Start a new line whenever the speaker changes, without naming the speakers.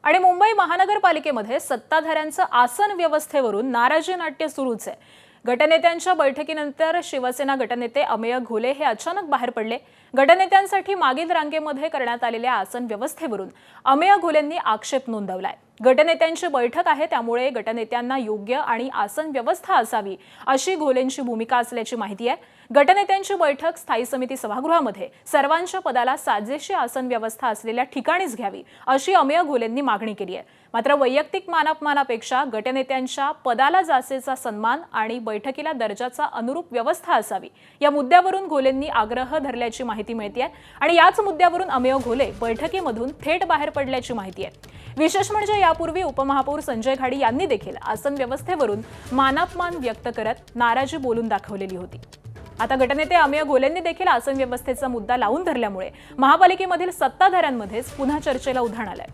आणि मुंबई महानगरपालिकेमध्ये सत्ताधाऱ्यांचं आसन व्यवस्थेवरून नाराजी नाट्य सुरूच आहे। गटनेत्यांच्या बैठकीनंतर शिवसेना गटनेते अमेय घोले हे अचानक बाहेर पडले। गटनेत्यांसाठी मागील रांगेमध्ये करण्यात आलेल्या आसन व्यवस्थेवरून अमेय घोलेंनी आक्षेप नोंदवलाय। गटनेत्यांची बैठक आहे त्यामुळे गटनेत्यांना योग्य आणि आसन व्यवस्था असावी अशी घोलेंची भूमिका असल्याची माहिती आहे। गटनेत्यांची बैठक स्थायी समिती सभागृहामध्ये सर्वांच्या पदाला साजेशी आसन व्यवस्था असलेल्या ठिकाणीच घ्यावी अशी अमेय घोलेंनी मागणी केली आहे। मात्र वैयक्तिक मानापमानापेक्षा गटनेत्यांच्या पदाला जाचेचा सन्मान आणि बैठकीला दर्जाचा अनुरूप व्यवस्था असावी या मुद्द्यावरून घोलेंनी आग्रह धरल्याची माहिती मिळते आणि याच मुद्द्यावरून अमेय घोले बैठकीमधून थेट बाहेर पडल्याची माहिती आहे। विशेष म्हणजे यापूर्वी उपमहापौर संजय घाडी यांनी देखील आसन व्यवस्थेवरून मानापमान व्यक्त करत नाराजी बोलून दाखवलेली होती। आता गटनेते अमेय घोलेंनी देखील आसन व्यवस्थेचा मुद्दा लावून धरल्यामुळे महापालिकेमधील सत्ताधाऱ्यांमध्येच पुन्हा चर्चेला उधाण आलंय।